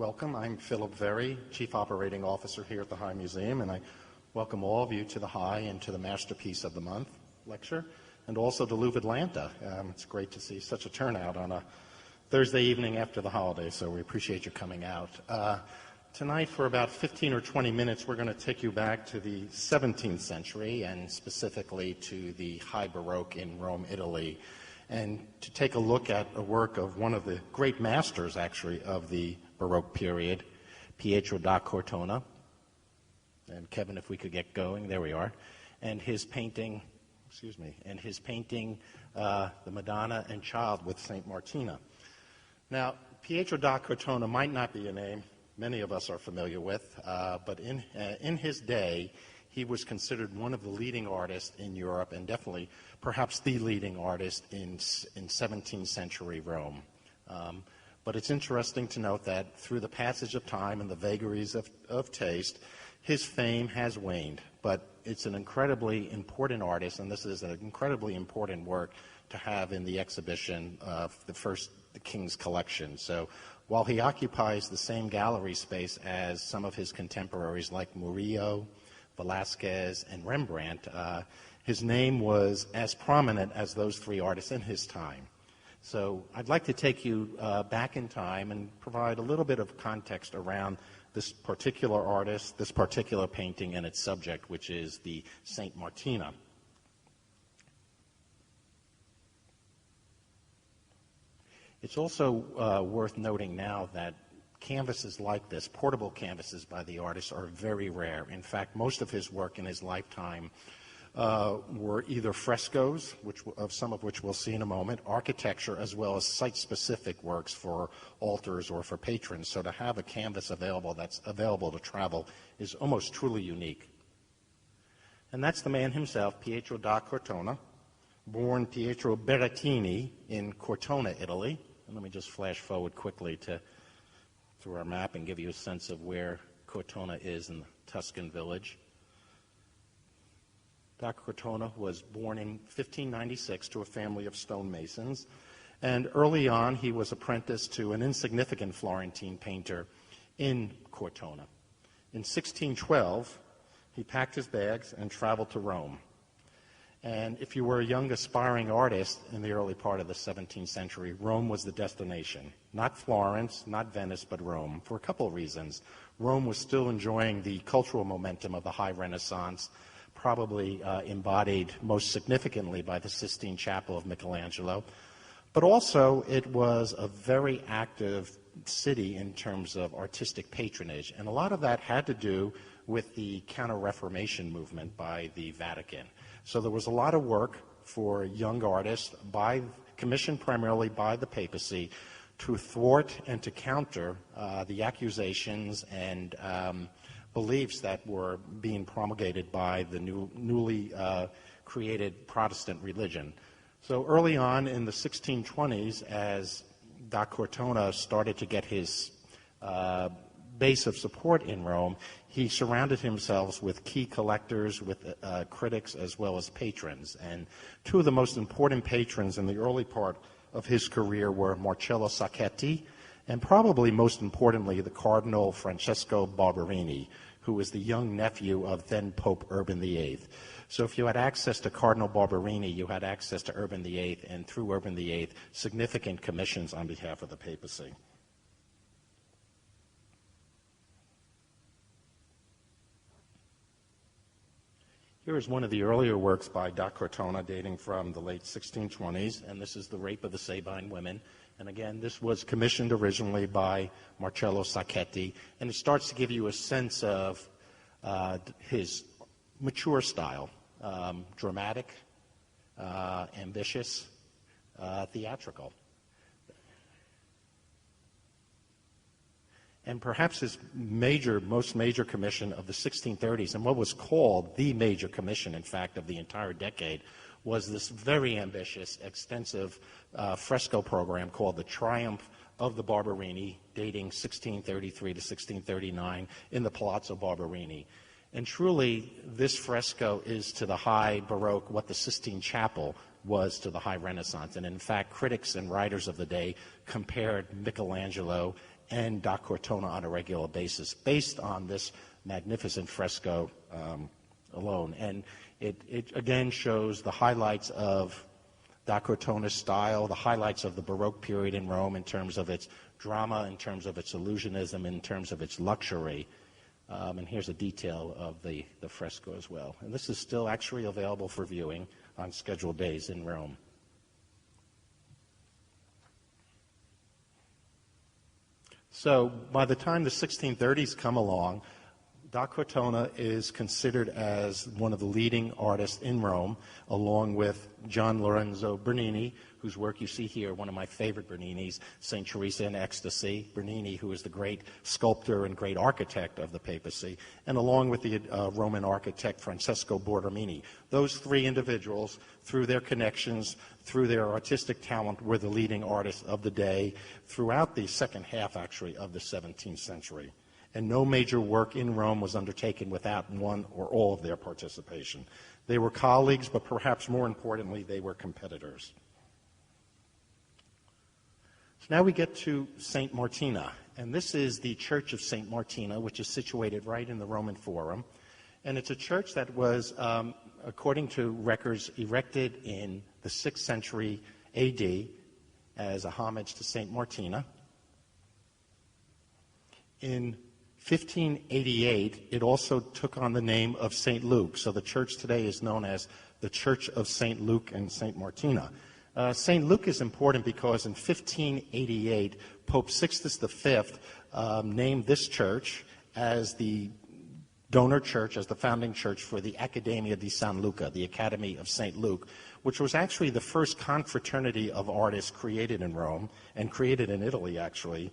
welcome. I'm Philip Verre, Chief Operating Officer here at the High Museum, and I welcome all of you to the High and to the Masterpiece of the Month lecture, and also to Louvre Atlanta. It's great to see such a turnout on a Thursday evening after the holidays, so we appreciate you coming out. Tonight, for about 15 or 20 minutes, we're going to take you back to the 17th century, and specifically to the High Baroque in Rome, Italy, and to take a look at a work of one of the great masters, actually, of the Baroque period, Pietro da Cortona. And Kevin, if we could get going, there we are. And his painting, the Madonna and Child with Saint Martina. Now, Pietro da Cortona might not be a name many of us are familiar with, but in his day, he was considered one of the leading artists in Europe, and definitely perhaps the leading artist in 17th century Rome. But it's interesting to note that through the passage of time and the vagaries of taste, his fame has waned. But it's an incredibly important artist, and this is an incredibly important work to have in the exhibition of the King's Collection. So while he occupies the same gallery space as some of his contemporaries like Murillo, Velázquez, and Rembrandt, his name was as prominent as those three artists in his time. So I'd like to take you back in time and provide a little bit of context around this particular artist, this particular painting, and its subject, which is the Saint Martina. It's also worth noting now that canvases like this, portable canvases by the artist, are very rare. In fact, most of his work in his lifetime were either frescoes, of some of which we'll see in a moment, architecture, as well as site-specific works for altars or for patrons. So to have a canvas available that's available to travel is almost truly unique. And that's the man himself, Pietro da Cortona, born Pietro Berrettini in Cortona, Italy. And let me just flash forward quickly through our map and give you a sense of where Cortona is in the Tuscan village. Da Cortona was born in 1596 to a family of stonemasons, and early on he was apprenticed to an insignificant Florentine painter in Cortona. In 1612, he packed his bags and traveled to Rome. And if you were a young aspiring artist in the early part of the 17th century, Rome was the destination. Not Florence, not Venice, but Rome, for a couple of reasons. Rome was still enjoying the cultural momentum of the High Renaissance, probably embodied most significantly by the Sistine Chapel of Michelangelo. But also, it was a very active city in terms of artistic patronage. And a lot of that had to do with the Counter-Reformation movement by the Vatican. So there was a lot of work for young artists, commissioned primarily by the papacy, to thwart and to counter the accusations and beliefs that were being promulgated by the newly created Protestant religion. So early on in the 1620s, as da Cortona started to get his base of support in Rome, he surrounded himself with key collectors, with critics, as well as patrons. And two of the most important patrons in the early part of his career were Marcello Sacchetti, and probably most importantly, the Cardinal Francesco Barberini, who was the young nephew of then Pope Urban VIII. So if you had access to Cardinal Barberini, you had access to Urban VIII, and through Urban VIII, significant commissions on behalf of the papacy. Here is one of the earlier works by da Cortona dating from the late 1620s, and this is The Rape of the Sabine Women. And again, this was commissioned originally by Marcello Sacchetti, and it starts to give you a sense of his mature style, dramatic, ambitious, theatrical. And perhaps his most major commission of the 1630s, and what was called the major commission, in fact, of the entire decade, was this very ambitious, extensive fresco program called the Triumph of the Barberini, dating 1633 to 1639 in the Palazzo Barberini. And truly, this fresco is to the High Baroque what the Sistine Chapel was to the High Renaissance. And in fact, critics and writers of the day compared Michelangelo and da Cortona on a regular basis, based on this magnificent fresco alone. And it again shows the highlights of da Cortona's style, the highlights of the Baroque period in Rome in terms of its drama, in terms of its illusionism, in terms of its luxury. And here's a detail of the fresco as well. And this is still actually available for viewing on scheduled days in Rome. So by the time the 1630s come along, da Cortona is considered as one of the leading artists in Rome, along with Gian Lorenzo Bernini, whose work you see here, one of my favorite Berninis, St. Teresa in Ecstasy, Bernini, who is the great sculptor and great architect of the papacy, and along with the Roman architect Francesco Borromini. Those three individuals, through their connections, through their artistic talent, were the leading artists of the day throughout the second half, actually, of the 17th century. And no major work in Rome was undertaken without one or all of their participation. They were colleagues, but perhaps more importantly, they were competitors. So now we get to Saint Martina, and this is the Church of Saint Martina, which is situated right in the Roman Forum. And it's a church that was, according to records, erected in the 6th century AD as a homage to Saint Martina. In 1588, it also took on the name of St. Luke. So the church today is known as the Church of St. Luke and St. Martina. St. Luke is important because in 1588, Pope Sixtus V named this church as the donor church, as the founding church for the Accademia di San Luca, the Academy of St. Luke, which was actually the first confraternity of artists created in Rome and created in Italy, actually.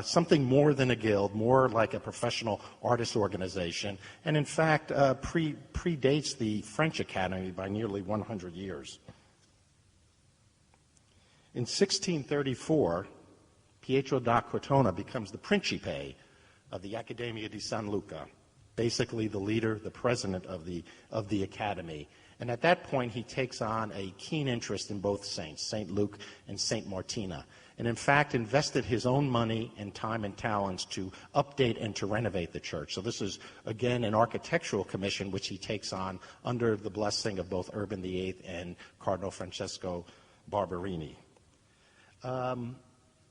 Something more than a guild, more like a professional artist organization, and in fact predates the French Academy by nearly 100 years. In 1634, Pietro da Cortona becomes the principe of the Accademia di San Luca, basically the leader, the president of the academy. And at that point, he takes on a keen interest in both saints, St. Luke and St. Martina, and in fact invested his own money and time and talents to update and to renovate the church. So this is, again, an architectural commission which he takes on under the blessing of both Urban VIII and Cardinal Francesco Barberini.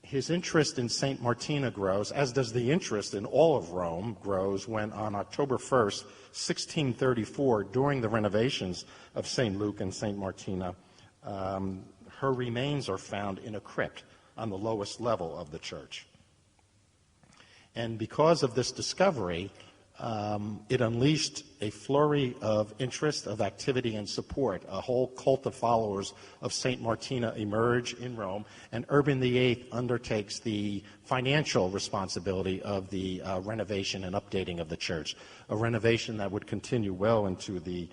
His interest in St. Martina grows, as does the interest in all of Rome grows, when on October 1st, 1634, during the renovations of St. Luke and St. Martina, her remains are found in a crypt on the lowest level of the church. And because of this discovery, it unleashed a flurry of interest, of activity, and support. A whole cult of followers of St. Martina emerge in Rome, and Urban VIII undertakes the financial responsibility of the renovation and updating of the church, a renovation that would continue well into the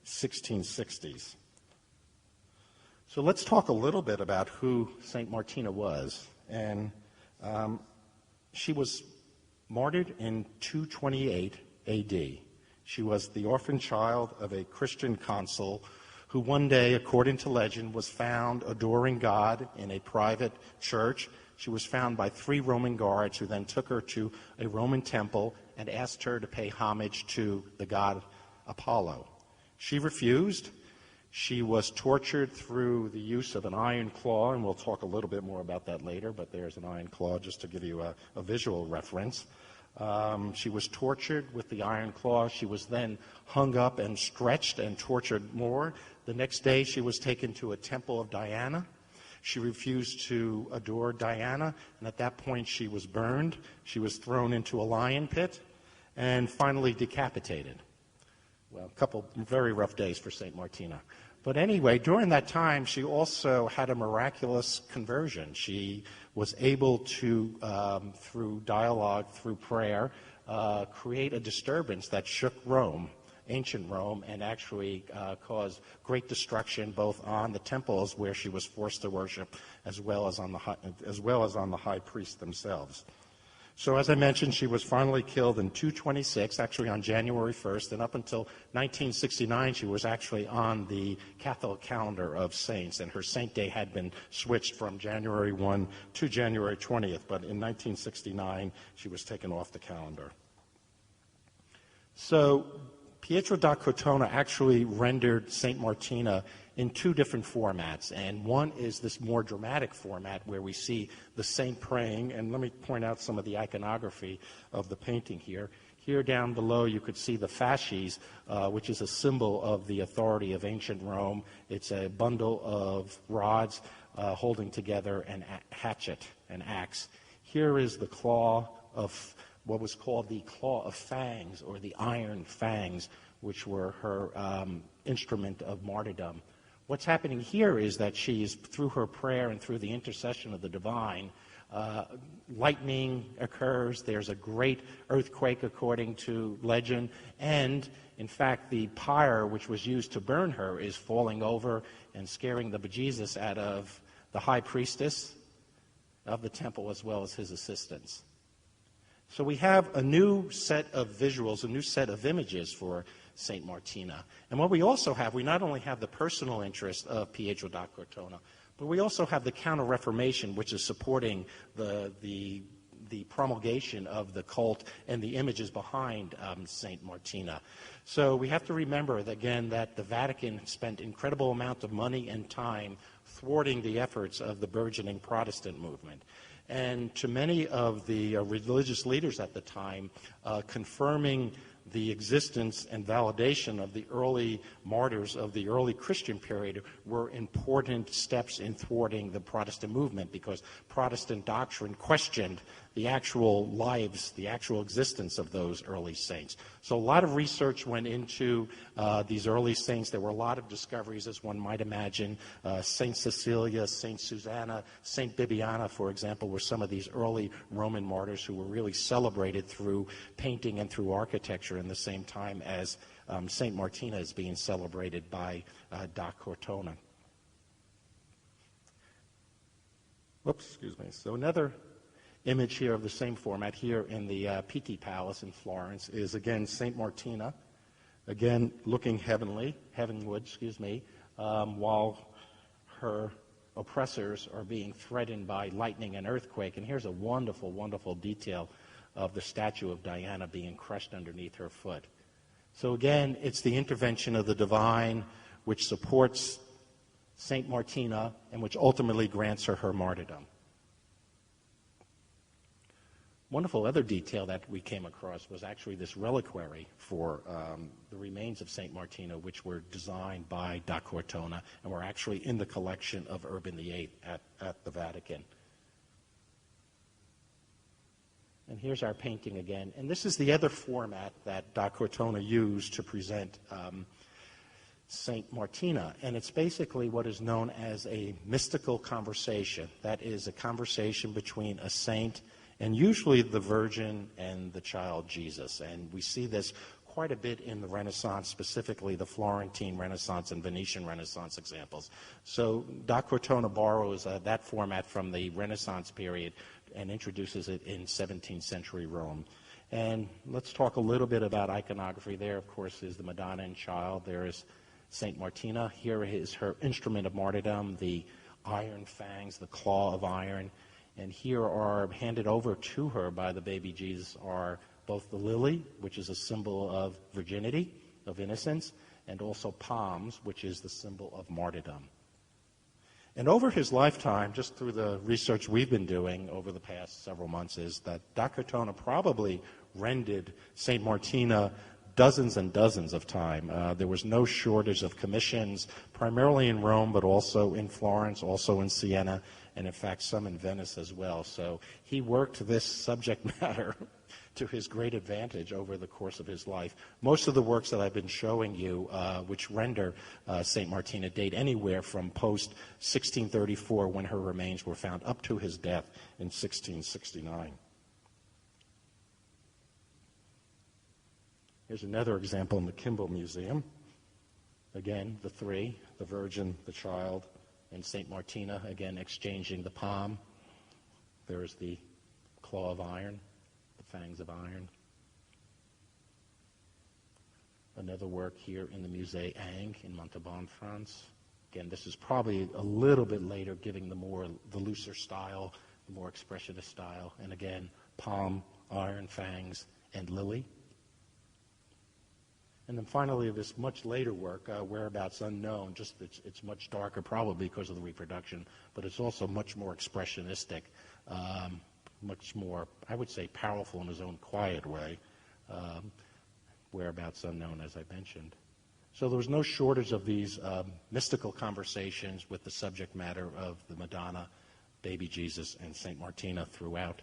1660s. So let's talk a little bit about who St. Martina was. And she was martyred in 228 AD. She was the orphan child of a Christian consul who one day, according to legend, was found adoring God in a private church. She was found by 3 Roman guards who then took her to a Roman temple and asked her to pay homage to the god Apollo. She refused. She was tortured through the use of an iron claw, and we'll talk a little bit more about that later, but there's an iron claw just to give you a visual reference. She was tortured with the iron claw. She was then hung up and stretched and tortured more. The next day she was taken to a temple of Diana. She refused to adore Diana, and at that point she was burned. She was thrown into a lion pit and finally decapitated. Well, a couple very rough days for St. Martina. But anyway, during that time, she also had a miraculous conversion. She was able to, through dialogue, through prayer, create a disturbance that shook Rome, ancient Rome, and actually caused great destruction both on the temples where she was forced to worship, as well as on the high priests themselves. So as I mentioned, she was finally killed in 226, actually on January 1st, and up until 1969, she was actually on the Catholic calendar of saints, and her saint day had been switched from January 1 to January 20th, but in 1969, she was taken off the calendar. So Pietro da Cortona actually rendered Saint Martina in two different formats, and one is this more dramatic format where we see the saint praying, and let me point out some of the iconography of the painting here. Here down below you could see the fasces, which is a symbol of the authority of ancient Rome. It's a bundle of rods holding together an hatchet, an axe. Here is the claw of what was called the claw of fangs, or the iron fangs, which were her instrument of martyrdom. What's happening here is that she's, through her prayer and through the intercession of the divine, lightning occurs, there's a great earthquake according to legend, and in fact the pyre which was used to burn her is falling over and scaring the bejesus out of the high priestess of the temple as well as his assistants. So we have a new set of visuals, a new set of images for Saint Martina. And what we also have, we not only have the personal interest of Pietro da Cortona, but we also have the Counter-Reformation, which is supporting the promulgation of the cult and the images behind Saint Martina. So we have to remember, again, that the Vatican spent incredible amount of money and time thwarting the efforts of the burgeoning Protestant movement. And to many of the religious leaders at the time, confirming the existence and validation of the early martyrs of the early Christian period were important steps in thwarting the Protestant movement, because Protestant doctrine questioned the actual lives, the actual existence of those early saints. So a lot of research went into these early saints. There were a lot of discoveries, as one might imagine. Saint Cecilia, Saint Susanna, Saint Bibiana, for example, were some of these early Roman martyrs who were really celebrated through painting and through architecture in the same time as Saint Martina is being celebrated by da Cortona. Whoops, excuse me. So another image here of the same format here in the Pitti Palace in Florence is again Saint Martina, again looking heavenward, while her oppressors are being threatened by lightning and earthquake. And here's a wonderful, wonderful detail of the statue of Diana being crushed underneath her foot. So again, it's the intervention of the divine which supports Saint Martina and which ultimately grants her martyrdom. Wonderful other detail that we came across was actually this reliquary for the remains of Saint Martina, which were designed by da Cortona and were actually in the collection of Urban VIII at the Vatican. And here's our painting again. And this is the other format that da Cortona used to present Saint Martina. And it's basically what is known as a mystical conversation. That is a conversation between a saint and usually the Virgin and the child Jesus. And we see this quite a bit in the Renaissance, specifically the Florentine Renaissance and Venetian Renaissance examples. So da Cortona borrows that format from the Renaissance period and introduces it in 17th century Rome. And let's talk a little bit about iconography. There, of course, is the Madonna and Child. There is Saint Martina. Here is her instrument of martyrdom, the iron fangs, the claw of iron. And here are handed over to her by the baby Jesus are both the lily, which is a symbol of virginity, of innocence, and also palms, which is the symbol of martyrdom. And over his lifetime, just through the research we've been doing over the past several months, is that da Cortona probably rendered Saint Martina dozens and dozens of times. There was no shortage of commissions, primarily in Rome, but also in Florence, also in Siena, and in fact some in Venice as well. So he worked this subject matter to his great advantage over the course of his life. Most of the works that I've been showing you, which render Saint Martina, date anywhere from post-1634, when her remains were found, up to his death in 1669. Here's another example in the Kimball Museum. Again, the three, the Virgin, the Child, and Saint Martina, again exchanging the palm. There's the claw of iron. Fangs of Iron. Another work here in the Musée Ingres in Montauban, France. Again, this is probably a little bit later, giving the looser style, the more expressionist style. And again, palm, iron fangs, and lily. And then finally, this much later work, Whereabouts Unknown, just it's much darker probably because of the reproduction, but it's also much more expressionistic, much more, I would say, powerful in his own quiet way. Whereabouts Unknown, as I mentioned. So there was no shortage of these mystical conversations with the subject matter of the Madonna, Baby Jesus, and Saint Martina throughout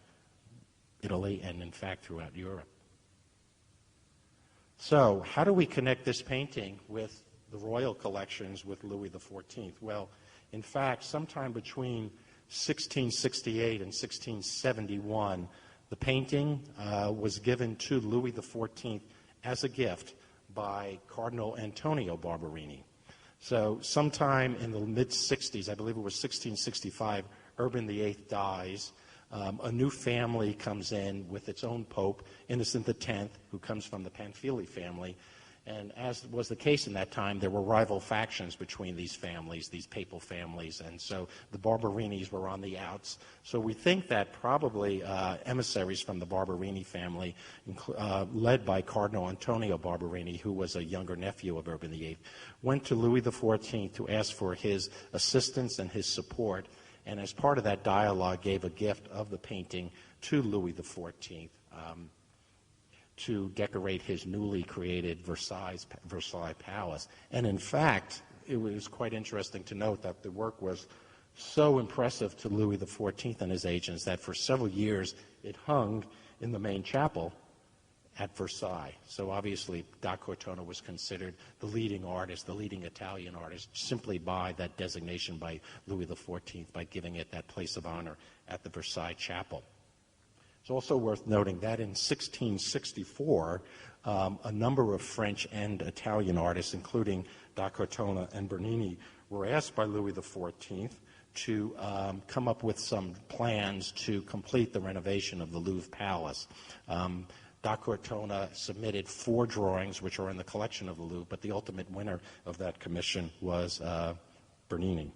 Italy and, in fact, throughout Europe. So how do we connect this painting with the royal collections with Louis XIV? Well, in fact, sometime between 1668 and 1671, the painting was given to Louis XIV as a gift by Cardinal Antonio Barberini. So sometime in the mid-60s, I believe it was 1665, Urban VIII dies. A new family comes in with its own pope, Innocent X, who comes from the Pamphili family. And as was the case in that time, there were rival factions between these families, these papal families, and so the Barberinis were on the outs. So we think that probably emissaries from the Barberini family, led by Cardinal Antonio Barberini, who was a younger nephew of Urban VIII, went to Louis XIV to ask for his assistance and his support, and as part of that dialogue gave a gift of the painting to Louis XIV. To decorate his newly created Versailles Palace. And in fact, it was quite interesting to note that the work was so impressive to Louis XIV and his agents that for several years it hung in the main chapel at Versailles. So obviously da Cortona was considered the leading artist, the leading Italian artist, simply by that designation by Louis XIV, by giving it that place of honor at the Versailles Chapel. It's also worth noting that in 1664, a number of French and Italian artists, including da Cortona and Bernini, were asked by Louis XIV to come up with some plans to complete the renovation of the Louvre Palace. Da Cortona submitted 4 drawings, which are in the collection of the Louvre, but the ultimate winner of that commission was Bernini.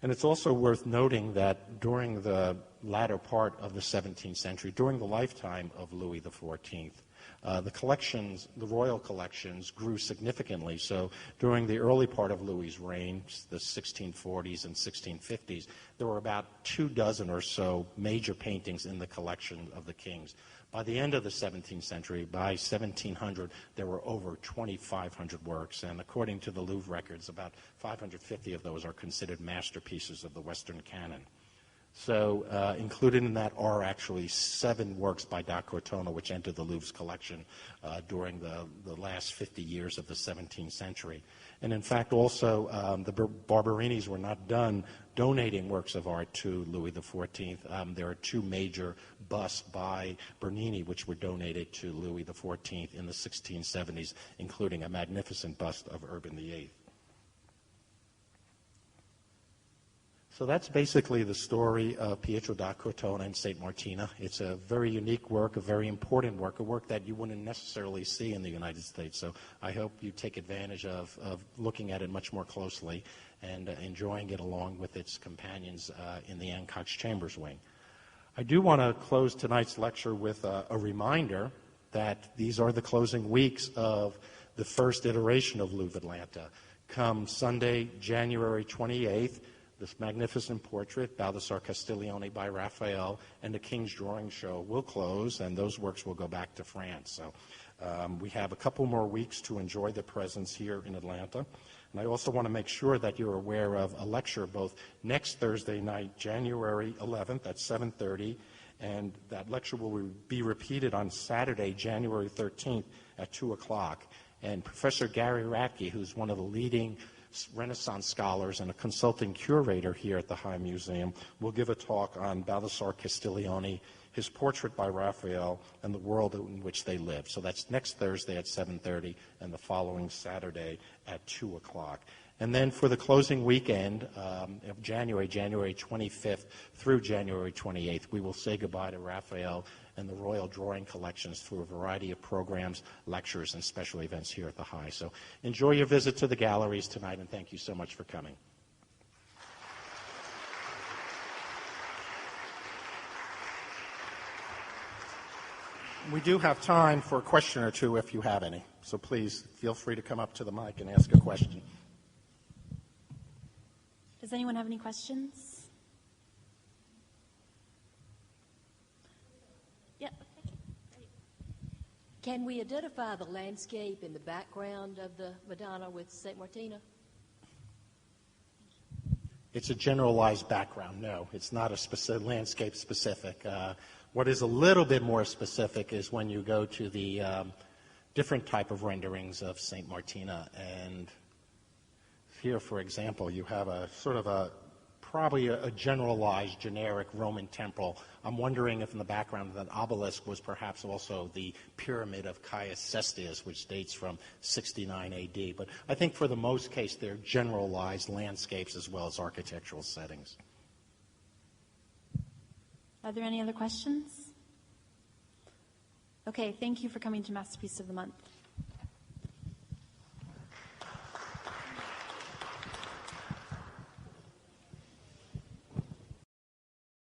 And it's also worth noting that during the latter part of the 17th century, during the lifetime of Louis XIV, the royal collections grew significantly. So during the early part of Louis's reign, the 1640s and 1650s, there were about 24 or so major paintings in the collection of the kings. By the end of the 17th century, by 1700, there were over 2,500 works, and according to the Louvre records, about 550 of those are considered masterpieces of the Western canon. So included in that are actually 7 works by da Cortona, which entered the Louvre's collection during the last 50 years of the 17th century. And in fact, also, the Barberinis were not done donating works of art to Louis XIV. There are 2 major busts by Bernini, which were donated to Louis XIV in the 1670s, including a magnificent bust of Urban VIII. So that's basically the story of Pietro da Cortona and Saint Martina. It's a very unique work, a very important work, a work that you wouldn't necessarily see in the United States. So I hope you take advantage of looking at it much more closely and enjoying it along with its companions in the Anne Cox Chambers wing. I do want to close tonight's lecture with a reminder that these are the closing weeks of the first iteration of Louvre Atlanta. Come Sunday, January 28th, this magnificent portrait, Baldassare Castiglione by Raphael, and the King's Drawing Show will close, and those works will go back to France. So we have a couple more weeks to enjoy the presence here in Atlanta. And I also want to make sure that you're aware of a lecture both next Thursday night, January 11th at 7:30, and that lecture will be repeated on Saturday, January 13th at 2 o'clock. And Professor Gary Ratke, who's one of the leading Renaissance scholars and a consulting curator here at the High Museum, will give a talk on Baldassare Castiglione, his portrait by Raphael, and the world in which they lived. So that's next Thursday at 7:30 and the following Saturday at 2 o'clock. And then for the closing weekend of January 25th through January 28th, we will say goodbye to Raphael and the Royal Drawing Collections through a variety of programs, lectures, and special events here at the High. So enjoy your visit to the galleries tonight, and thank you so much for coming. We do have time for a question or two if you have any, so please feel free to come up to the mic and ask a question. Does anyone have any questions? Yeah. Can we identify the landscape in the background of the Madonna with Saint Martina? It's a generalized background, no. It's not a specific, landscape specific. What is a little bit more specific is when you go to the different type of renderings of Saint Martina. And here, for example, you have a sort of probably a generalized, generic Roman temple. I'm wondering if in the background of that obelisk was perhaps also the pyramid of Caius Cestius, which dates from 69 AD. But I think for the most case, they're generalized landscapes as well as architectural settings. Are there any other questions? Okay, thank you for coming to Masterpiece of the Month.